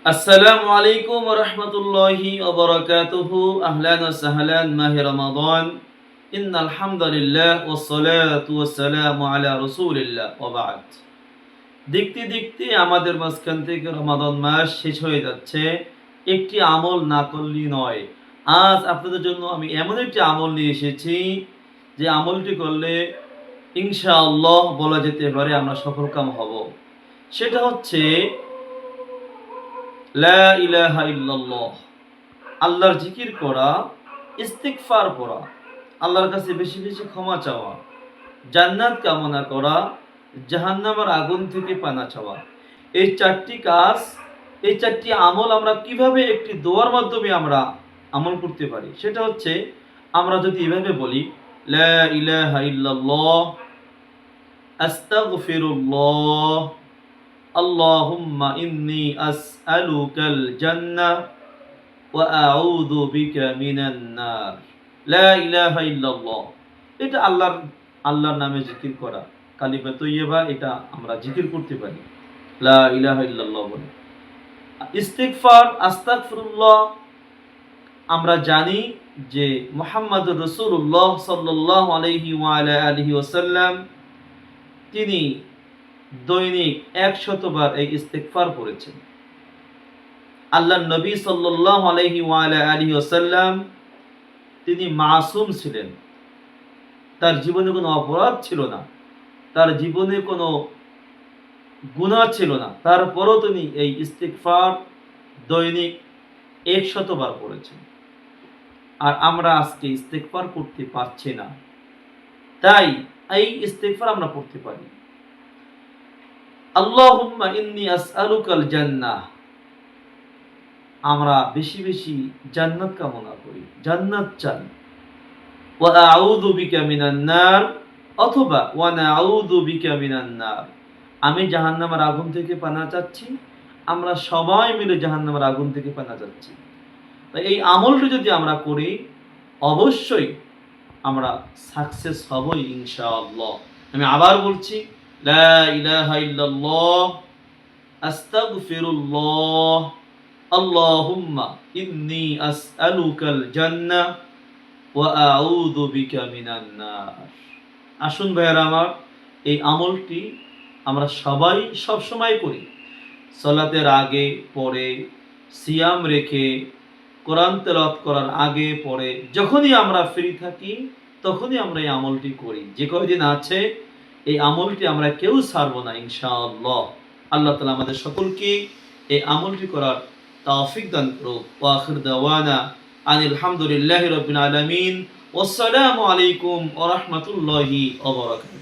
আসসালামু আলাইকুম ওয়া রাহমাতুল্লাহি ওয়া বারাকাতুহু। আহলান ওয়া সাহলান মাহে রমাদান। ইন্নাল হামদুলিল্লাহ ওয়াস সালাতু ওয়াস সালামু আলা রাসূলিল্লাহ ওয়া বা'দ। দেখতে দেখতে আমাদের মাঝখান থেকে রমাদান মাস শেষ হয়ে যাচ্ছে। একটি আমল না করলেই নয়। আজ আপনাদের জন্য আমি এমন একটি আমল নিয়ে এসেছি যে আমলটি করলে ইনশাআল্লাহ বলা যেতে পারে আমরা সফলকাম হব। সেটা হচ্ছে লা ইলাহা ইল্লাল্লাহ, আল্লাহর জিকির করা, ইস্তিগফার করা, আল্লাহর কাছে বেশি বেশি ক্ষমা চাওয়া, জান্নাত কামনা করা, জাহান্নামের আগুন থেকে পানা চাওয়া। এই চারটি কাজ, এই চারটি আমল আমরা কিভাবে একটি দোয়ার মাধ্যমে আমরা আমল করতে পারি সেটা হচ্ছে আমরা যদি এভাবে বলি লা ইলাহা ইল্লাল্লাহ, আস্তাগফিরুল্লাহ, আল্লাহুম্মা ইন্নী আসআলুকাল জান্নাহ ওয়া আউযু বিকা মিনান নার। লা ইলাহা ইল্লাল্লাহ, এটা আল্লাহর নামে জিকির করা, কালিমা তৈয়্যিবা, এটা আমরা জিকির করতে পারি লা ইলাহা ইল্লাল্লাহ বলে। ইস্তিগফার, আস্তাগফিরুল্লাহ, আমরা জানি যে মুহাম্মদুর রাসূলুল্লাহ সাল্লাল্লাহু আলাইহি ওয়া আলা আলিহি ওয়াসাল্লাম তিনি দৈনিক 100 বার এই ইস্তিগফার করেছেন। আল্লাহর নবী সাল্লাল্লাহু আলাইহি ওয়া আলা আলিহি ওয়াসাল্লাম তিনি মাসুম ছিলেন, তার জীবনে কোনো অপরাধ ছিল না, তার জীবনে কোনো গুনাহ ছিল না, তারপরও তিনি এই ইস্তিগফার দৈনিক 100 বার করেছেন। আর আমরা আজকে ইস্তিগফার করতে পারছি না, তাই এই ইস্তিগফার আমরা পড়তে পারি। আল্লাহুম্মা ইন্নী আসআলুকাল জান্নাহ, আমরা বেশি বেশি জান্নাত কামনা করি, জান্নাত চাই। ওয়া আউযু বিকা মিনান নার, অথবা ওয়া নাউযু বিকা মিনান নার, আমি জাহান্নামের আগুন থেকে পানা চাচ্ছি, আমরা সবাই মিলে জাহান্নামের আগুন থেকে পানা চাচ্ছি। তাই এই আমলটি যদি আমরা করি অবশ্যই আমরা সাকসেস হবই ইনশাআল্লাহ। আমি আবার বলছি লা ইলাহা ইল্লাল্লাহ, আস্তাগফিরুল্লাহ, আল্লাহুম্মা ইন্নী আসআলুকাল জান্নাহ ওয়া আউযু বিকা মিনান নার। আসুন ভাইয়েরা আমার, এই আমলটি আমরা সবাই সব সময় করি, সালাতের আগে পরে, সিয়াম রেখে, কোরআন তেলাওয়াত করার আগে পরে, যখনই আমরা ফ্রি থাকি তখনই আমরা এই আমলটি করি। যে কয়দিন আছে এই আমলটি আমরা কেউ ছাড়বো না ইনশাআল্লাহ। আল্লাহ তাআলা আমাদের সকলকে এই আমলটি করার তৌফিক দান করুক। ওয়া আখির দাওয়ানা আনিল হামদুলিল্লাহি রাব্বিল আলামিন। ওয়াসসালামু আলাইকুম ওয়া রাহমাতুল্লাহি ওয়া বারাকাতুহু।